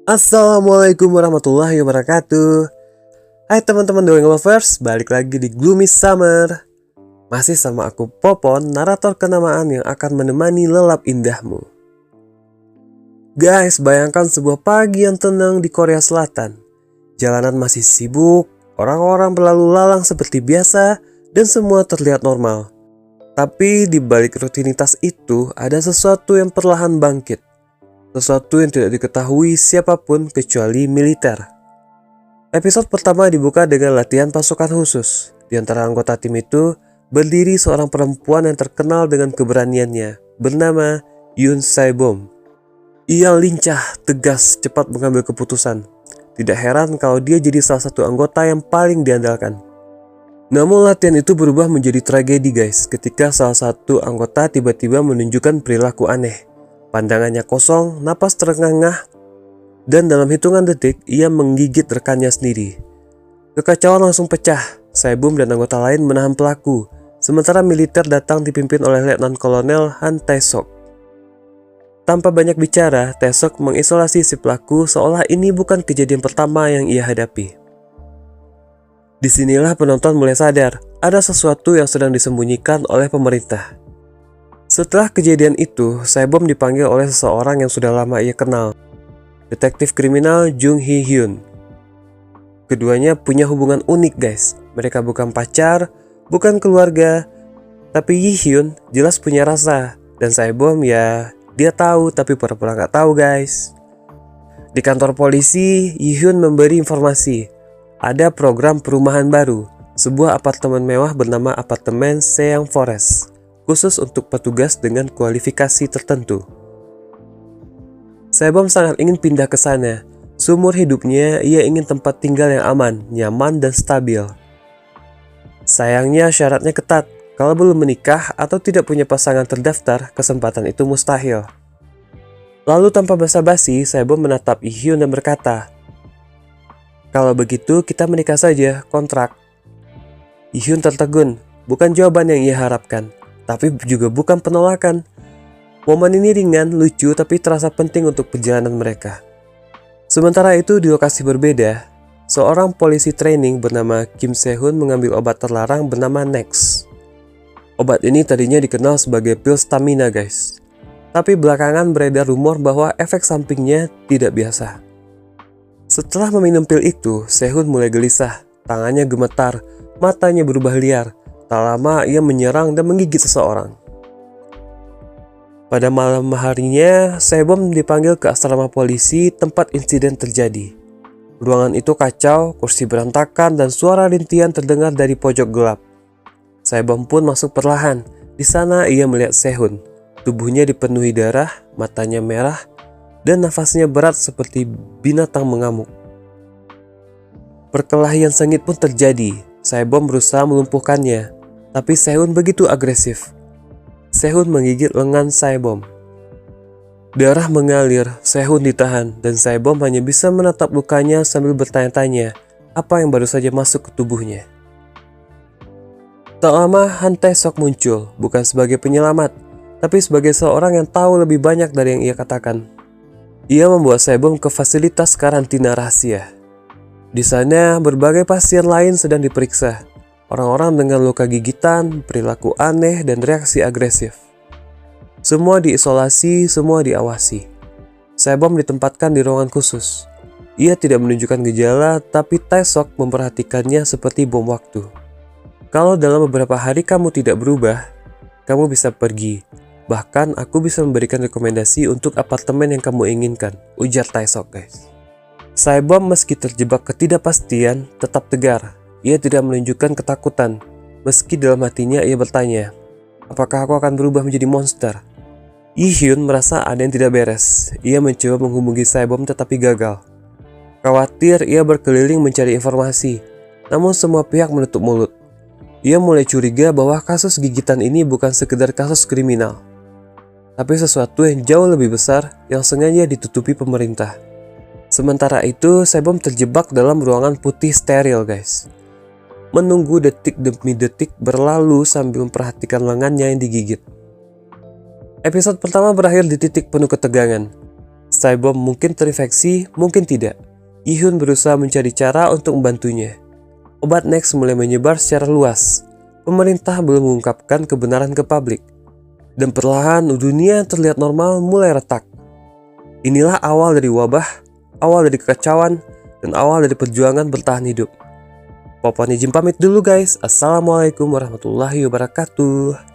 Assalamualaikum warahmatullahi wabarakatuh. Hai teman-teman Dongeng Lovers, balik lagi di Gloomy Summer. Masih sama aku Popon, narator kenamaan yang akan menemani lelap indahmu. Guys, bayangkan sebuah pagi yang tenang di Korea Selatan. Jalanan masih sibuk, orang-orang berlalu lalang seperti biasa, dan semua terlihat normal. Tapi di balik rutinitas itu, ada sesuatu yang perlahan bangkit. Sesuatu yang tidak diketahui siapapun kecuali militer. Episode pertama dibuka dengan latihan pasukan khusus. Di antara anggota tim itu berdiri seorang perempuan yang terkenal dengan keberaniannya, bernama Yoon Sae-bom. Ia lincah, tegas, cepat mengambil keputusan. Tidak heran kalau dia jadi salah satu anggota yang paling diandalkan. Namun latihan itu berubah menjadi tragedi guys, ketika salah satu anggota tiba-tiba menunjukkan perilaku aneh. Pandangannya kosong, napas terengah-engah, dan dalam hitungan detik, ia menggigit rekannya sendiri. Kekacauan langsung pecah. Sae-bom dan anggota lain menahan pelaku, sementara militer datang dipimpin oleh Letnan Kolonel Han Tae-sok. Tanpa banyak bicara, Tae-sok mengisolasi si pelaku seolah ini bukan kejadian pertama yang ia hadapi. Disinilah penonton mulai sadar, ada sesuatu yang sedang disembunyikan oleh pemerintah. Setelah kejadian itu, Sae-bom dipanggil oleh seseorang yang sudah lama ia kenal, detektif kriminal Jung Hee-hyun. Keduanya punya hubungan unik guys. Mereka bukan pacar, bukan keluarga, tapi Hee-hyun jelas punya rasa. Dan Sae-bom ya, dia tahu tapi pura-pura gak tahu guys. Di kantor polisi, Hee-hyun memberi informasi. Ada program perumahan baru, sebuah apartemen mewah bernama apartemen Seang Forest, khusus untuk petugas dengan kualifikasi tertentu. Sae-bom sangat ingin pindah ke sana. Seumur hidupnya, ia ingin tempat tinggal yang aman, nyaman, dan stabil. Sayangnya syaratnya ketat. Kalau belum menikah atau tidak punya pasangan terdaftar, kesempatan itu mustahil. Lalu tanpa basa-basi, Sae-bom menatap Hee-hyun dan berkata, "Kalau begitu kita menikah saja, kontrak." Hee-hyun tertegun, bukan jawaban yang ia harapkan, tapi juga bukan penolakan. Momen ini ringan, lucu, tapi terasa penting untuk perjalanan mereka. Sementara itu di lokasi berbeda, seorang polisi training bernama Kim Se-hun mengambil obat terlarang bernama Nex. Obat ini tadinya dikenal sebagai pil stamina guys. Tapi belakangan beredar rumor bahwa efek sampingnya tidak biasa. Setelah meminum pil itu, Se-hun mulai gelisah, tangannya gemetar, matanya berubah liar. Tak lama ia menyerang dan menggigit seseorang. Pada malam harinya, Sae-bom dipanggil ke asrama polisi tempat insiden terjadi. Ruangan itu kacau, kursi berantakan, dan suara rintian terdengar dari pojok gelap. Sae-bom pun masuk perlahan. Di sana ia melihat Se-hun. Tubuhnya dipenuhi darah, matanya merah, dan nafasnya berat seperti binatang mengamuk. Perkelahian sengit pun terjadi. Sae-bom berusaha melumpuhkannya, tapi Se-hun begitu agresif. Se-hun menggigit lengan Sae-bom. Darah mengalir, Se-hun ditahan, dan Sae-bom hanya bisa menatap lukanya sambil bertanya-tanya apa yang baru saja masuk ke tubuhnya. Tak lama Han Tae-sok muncul, bukan sebagai penyelamat, tapi sebagai seorang yang tahu lebih banyak dari yang ia katakan. Ia membawa Sae-bom ke fasilitas karantina rahasia. Di sana, berbagai pasien lain sedang diperiksa. Orang-orang dengan luka gigitan, perilaku aneh, dan reaksi agresif. Semua diisolasi, semua diawasi. Sae-bom ditempatkan di ruangan khusus. Ia tidak menunjukkan gejala, tapi Tae-sok memperhatikannya seperti bom waktu. Kalau dalam beberapa hari kamu tidak berubah, kamu bisa pergi. Bahkan aku bisa memberikan rekomendasi untuk apartemen yang kamu inginkan, ujar Tae-sok guys. Sae-bom meski terjebak ketidakpastian, tetap tegar. Ia tidak menunjukkan ketakutan, meski dalam hatinya ia bertanya, apakah aku akan berubah menjadi monster? Hee-hyun merasa ada yang tidak beres. Ia mencoba menghubungi Sae-bom tetapi gagal. Khawatir, ia berkeliling mencari informasi, namun semua pihak menutup mulut. Ia mulai curiga bahwa kasus gigitan ini bukan sekedar kasus kriminal, tapi sesuatu yang jauh lebih besar yang sengaja ditutupi pemerintah. Sementara itu, Sae-bom terjebak dalam ruangan putih steril guys. Menunggu detik demi detik berlalu sambil memperhatikan lengannya yang digigit. Episode pertama berakhir di titik penuh ketegangan. Saibom mungkin terinfeksi, mungkin tidak. Ihun berusaha mencari cara untuk membantunya. Obat Nex mulai menyebar secara luas. Pemerintah belum mengungkapkan kebenaran ke publik. Dan perlahan dunia yang terlihat normal mulai retak. Inilah awal dari wabah, awal dari kekacauan, dan awal dari perjuangan bertahan hidup. Papa Nijim pamit dulu guys. Assalamualaikum warahmatullahi wabarakatuh.